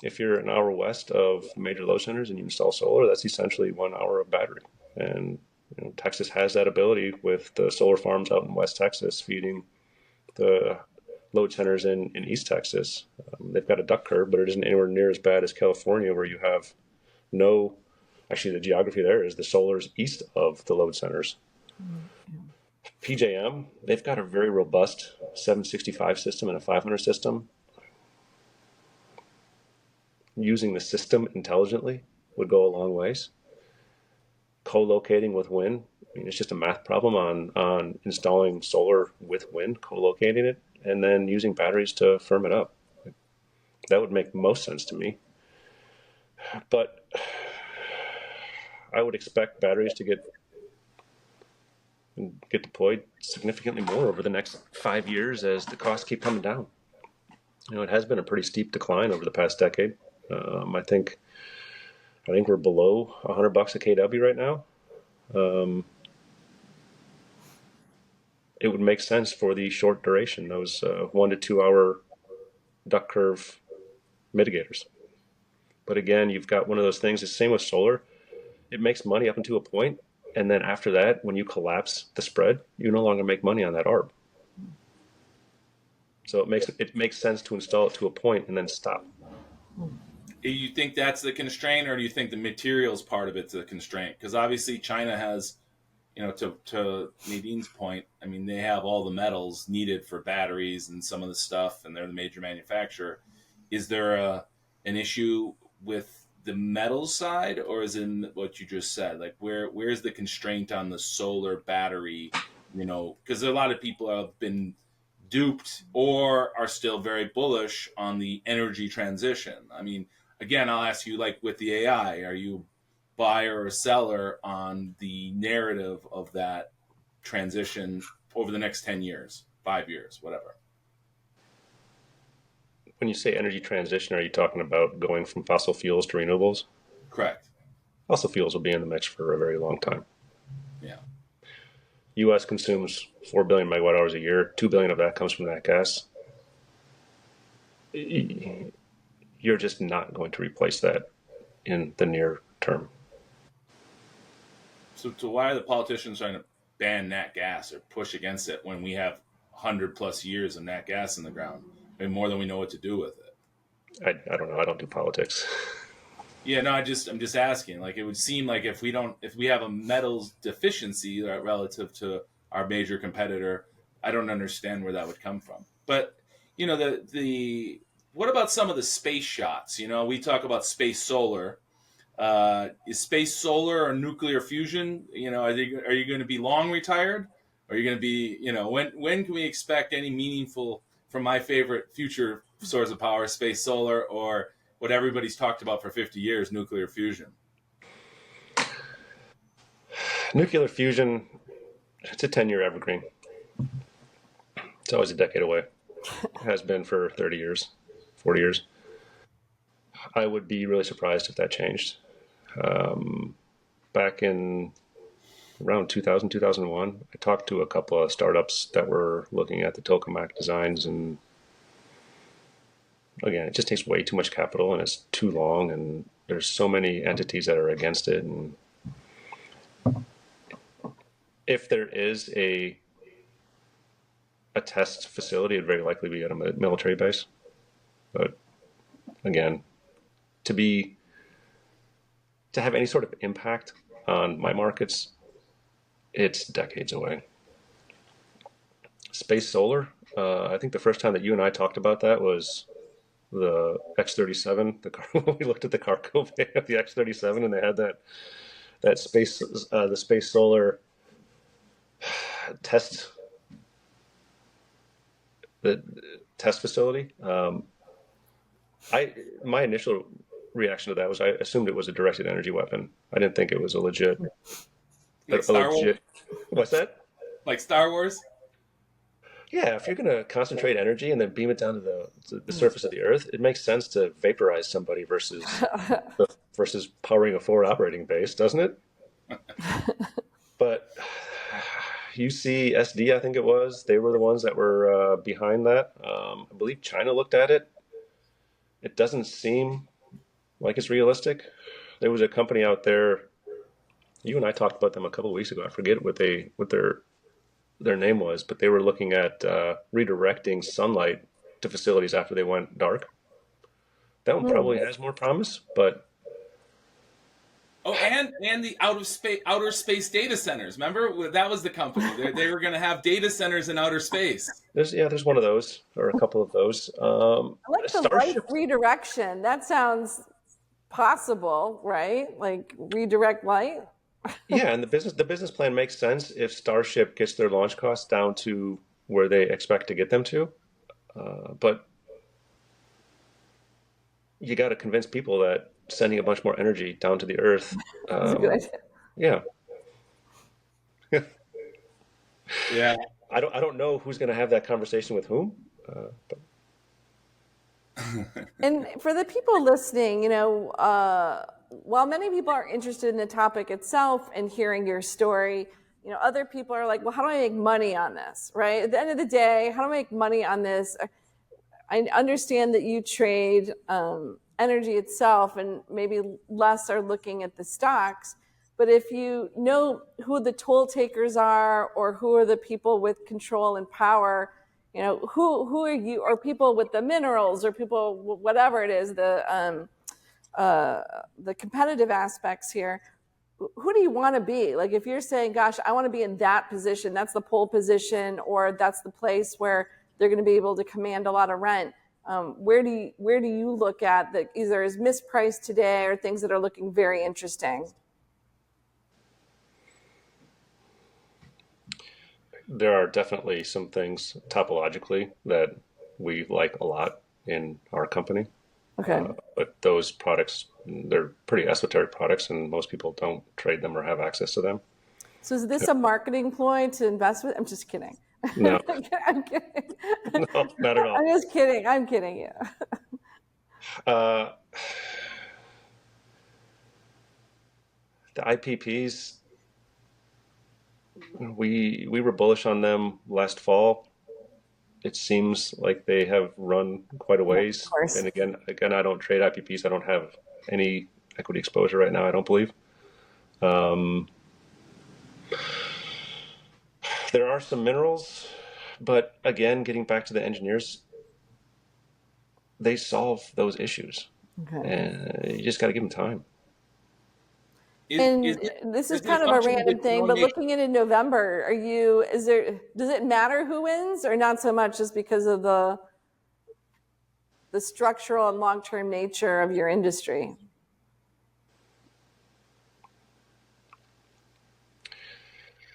If you're an hour west of major load centers and you install solar, that's essentially 1 hour of battery. And Texas has that ability with the solar farms out in West Texas feeding the load centers in East Texas. They've got a duck curve, but it isn't anywhere near as bad as California, where you have no. Actually, the geography there is the solar's east of the load centers. PJM, they've got a very robust 765 system and a 500 system. Using the system intelligently would go a long ways. Co-locating with wind, I mean, it's just a math problem on installing solar with wind, co-locating it, and then using batteries to firm it up. That would make most sense to me. But I would expect batteries to get deployed significantly more over the next 5 years as the costs keep coming down. It has been a pretty steep decline over the past decade. I think we're below $100 a kW right now. It would make sense for the short duration, those 1 to 2 hour duck curve mitigators. But again, you've got one of those things. The same with solar. It makes money up until a point, and then after that, when you collapse the spread, you no longer make money on that arb. So it makes sense to install it to a point and then stop. You think that's the constraint, or do you think the materials part of it's the constraint? Because obviously China has, to Nadine's point, I mean, they have all the metals needed for batteries and some of the stuff, and they're the major manufacturer. Is there an issue with the metal side, or is it in what you just said? Like, where's the constraint on the solar battery? Because a lot of people have been duped or are still very bullish on the energy transition. I mean, again, I'll ask you, like with the AI, are you buyer or seller on the narrative of that transition over the next 10 years, 5 years, whatever? When you say energy transition, are you talking about going from fossil fuels to renewables? Correct. Fossil fuels will be in the mix for a very long time. Yeah. U.S. consumes 4 billion megawatt hours a year. 2 billion of that comes from nat gas. You're just not going to replace that in the near term. So why are the politicians trying to ban nat gas or push against it when we have 100+ years of nat gas in the ground? I mean, more than we know what to do with it. I don't know. I don't do politics. Yeah, no, I'm just asking. Like, it would seem like if we have a metals deficiency relative to our major competitor, I don't understand where that would come from. But the what about some of the space shots? We talk about space solar. Is space solar or nuclear fusion? Are you going to be long retired? Are you going to be when can we expect any meaningful, from my favorite future source of power, space solar, or what everybody's talked about for 50 years, nuclear fusion? Nuclear fusion, it's a 10-year evergreen. It's always a decade away. It has been for 30 years, 40 years. I would be really surprised if that changed. Back in around 2000, 2001, I talked to a couple of startups that were looking at the tokamak designs, and again, it just takes way too much capital and it's too long, and there's so many entities that are against it. And if there is a test facility, it'd very likely be at a military base. But again, to have any sort of impact on my markets, it's decades away. Space solar, I think the first time that you and I talked about that was the X-37. We looked at the cargo bay of the X-37, and they had the space solar test facility. My initial reaction to that was I assumed it was a directed energy weapon. I didn't think it was a legit. Like Star Wars? What's that? Like Star Wars? Yeah, if you're going to concentrate energy and then beam it down to the surface of the Earth, it makes sense to vaporize somebody versus powering a forward operating base, doesn't it? But UCSD, I think it was, they were the ones that were behind that. I believe China looked at it. It doesn't seem like it's realistic. There was a company out there. You and I talked about them a couple of weeks ago. I forget what their their name was, but they were looking at redirecting sunlight to facilities after they went dark. That one probably has more promise, but Oh, and the outer space data centers. Remember, that was the company. They were going to have data centers in outer space. there's one of those or a couple of those. I like the light Starship. redirection. That sounds possible, right? Like redirect light. Yeah, and the business plan makes sense if Starship gets their launch costs down to where they expect to get them to. But you got to convince people that sending a bunch more energy down to the Earth, That's a good idea. yeah. Yeah. I don't know who's going to have that conversation with whom. But And for the people listening, while many people are interested in the topic itself and hearing your story, other people are like, well, how do I make money on this, right? At the end of the day, how do I make money on this? I understand that you trade energy itself and maybe less are looking at the stocks. But if you know who the toll takers are or who are the people with control and power, who are you, or people with the minerals or people, whatever it is, the competitive aspects here, who do you want to be? Like if you're saying, gosh, I want to be in that position, that's the pole position, or that's the place where they're going to be able to command a lot of rent. Where do you look at that either is mispriced today or things that are looking very interesting? there are definitely some things topologically that we like a lot in our company. Okay. But those products, they're pretty esoteric products, and most people don't trade them or have access to them. So is this a marketing ploy to invest with? I'm just kidding. No, I'm kidding. no, not at all. I'm just kidding. I'm kidding you. The IPPs, we were bullish on them last fall. It seems like they have run quite a ways. Of course. And again, I don't trade IPPs. I don't have any equity exposure right now, I don't believe. There are some minerals, but again, getting back to the engineers, they solve those issues. Okay. And you just got to give them time. This is kind of a random thing, but looking into November, does it matter who wins or not so much just because of the structural and long-term nature of your industry?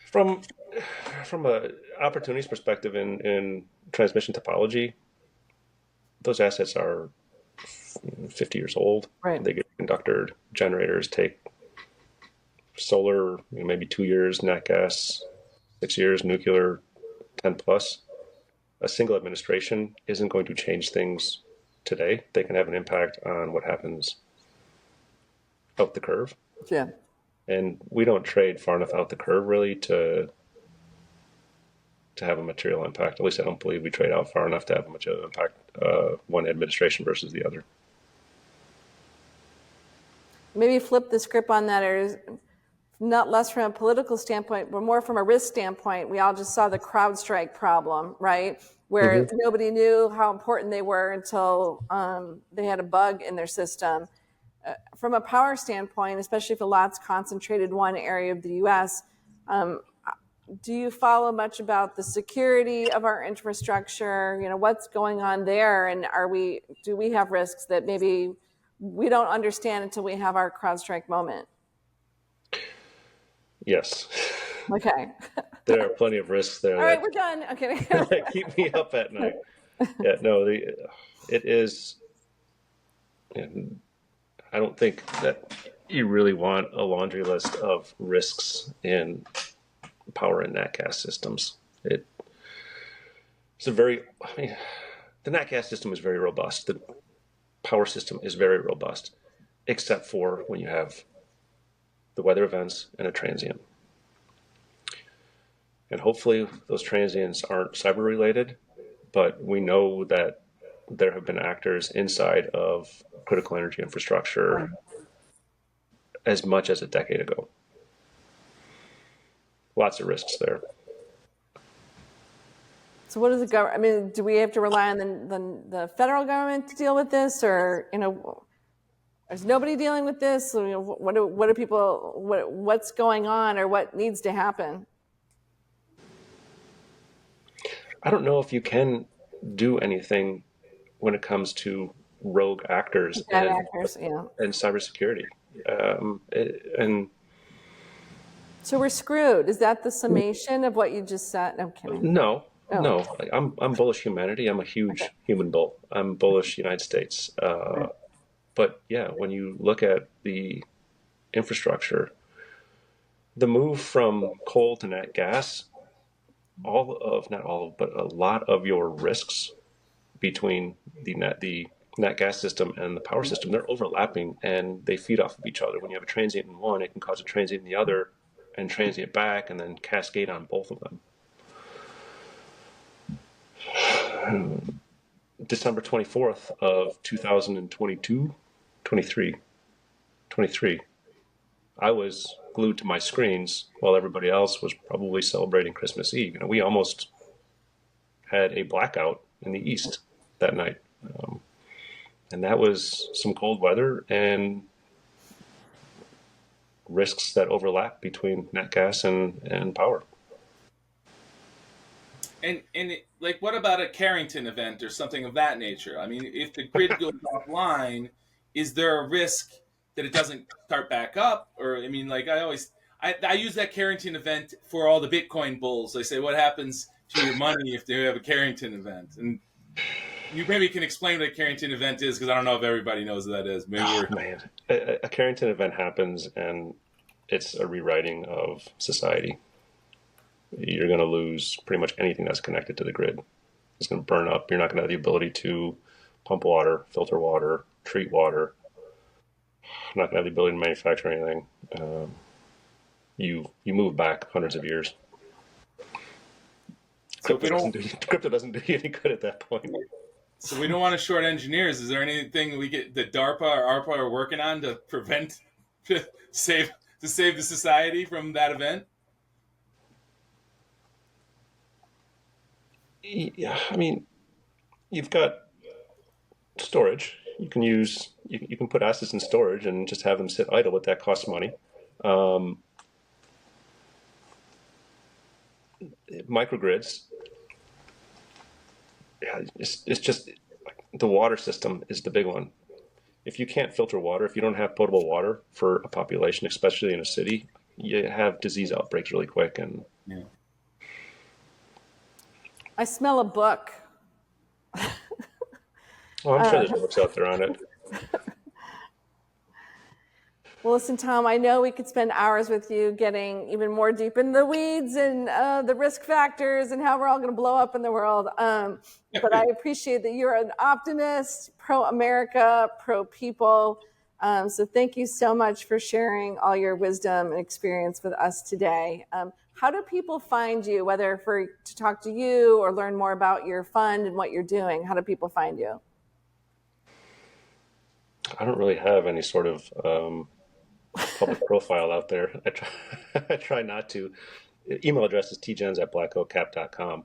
From a opportunities perspective in transmission topology, those assets are 50 years old. Right. They get conductor generators take solar, maybe 2 years, nat gas, 6 years, nuclear, 10 plus. A single administration isn't going to change things today. They can have an impact on what happens out the curve. Yeah. And we don't trade far enough out the curve really to have a material impact. At least I don't believe we trade out far enough to have a material impact, one administration versus the other. Maybe flip the script on that, or not less from a political standpoint, but more from a risk standpoint. We all just saw the CrowdStrike problem, right? Where nobody knew how important they were until they had a bug in their system. From a power standpoint, especially if a lot's concentrated in one area of the U.S., do you follow much about the security of our infrastructure? What's going on there, and do we have risks that maybe we don't understand until we have our CrowdStrike moment? Yes. Okay. There are plenty of risks there. All right, we're done. Okay. That keep me up at night. Yeah, no, it is. I don't think that you really want a laundry list of risks in power and nat gas systems. The nat gas system is very robust. The power system is very robust, except for when you have the weather events and a transient. And hopefully those transients aren't cyber related, but we know that there have been actors inside of critical energy infrastructure as much as a decade ago. Lots of risks there. So what does the government, I mean, do we have to rely on the federal government to deal with this, or, is nobody dealing with this? What do people, what's going on, or what needs to happen? I don't know if you can do anything when it comes to rogue actors Bad actors, yeah. and cybersecurity. And So we're screwed. Is that the summation of what you just said? I'm kidding. no, Oh. no, I'm bullish humanity. I'm a huge human bull. I'm bullish United States. Right. But yeah, when you look at the infrastructure, the move from coal to nat gas, not all of, but a lot of your risks between the nat gas system and the power system, they're overlapping and they feed off of each other. When you have a transient in one, it can cause a transient in the other, and transient back, and then cascade on both of them. December 24th of 2022, 23, I was glued to my screens while everybody else was probably celebrating Christmas Eve. We almost had a blackout in the East that night. And that was some cold weather and risks that overlap between nat gas and power. And like, what about a Carrington event or something of that nature? I mean, if the grid goes offline, is there a risk that it doesn't start back up? Or, I mean, like, I use that Carrington event for all the Bitcoin bulls. I say, what happens to your money if they have a Carrington event? And you maybe can explain what a Carrington event is, because I don't know if everybody knows what that is. Maybe man, a Carrington event happens and it's a rewriting of society. You're going to lose pretty much anything that's connected to the grid. It's going to burn up. You're not going to have the ability to pump water, filter water, treat water. You're not going to have the ability to manufacture anything. You move back hundreds of years. So crypto doesn't do you any good at that point. So we don't want to short engineers. Is there anything that DARPA or ARPA are working on to prevent, to save the society from that event? Yeah, I mean, you've got storage. You can put assets in storage and just have them sit idle, but that costs money. Microgrids. Yeah, it's just the water system is the big one. If you can't filter water, if you don't have potable water for a population, especially in a city, you have disease outbreaks really quick. And yeah. I smell a book. Oh, I'm sure there's books out there on it. Well, listen, Tom, I know we could spend hours with you getting even more deep in the weeds and the risk factors and how we're all going to blow up in the world. But I appreciate that you're an optimist, pro-America, pro-people. So thank you so much for sharing all your wisdom and experience with us today. How do people find you, whether to talk to you or learn more about your fund and what you're doing? How do people find you? I don't really have any sort of public profile out there. I try not to. Email address is tjens@blackoakcap.com.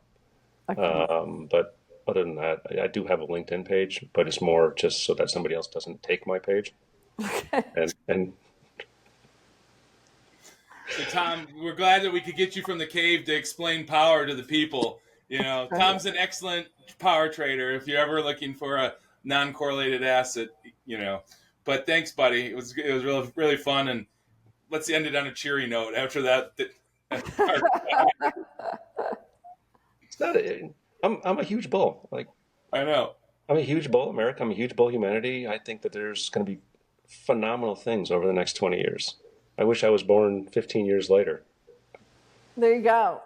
Okay. But other than that, I do have a LinkedIn page, but it's more just so that somebody else doesn't take my page. Okay. And So, Tom, we're glad that we could get you from the cave to explain power to the people. Tom's an excellent power trader if you're ever looking for a non-correlated asset. But thanks, buddy. It was really, really fun, and let's end it on a cheery note after that. it's not. I'm a huge bull. Like, I know. I'm a huge bull, America. I'm a huge bull, humanity. I think that there's going to be phenomenal things over the next 20 years. I wish I was born 15 years later. There you go.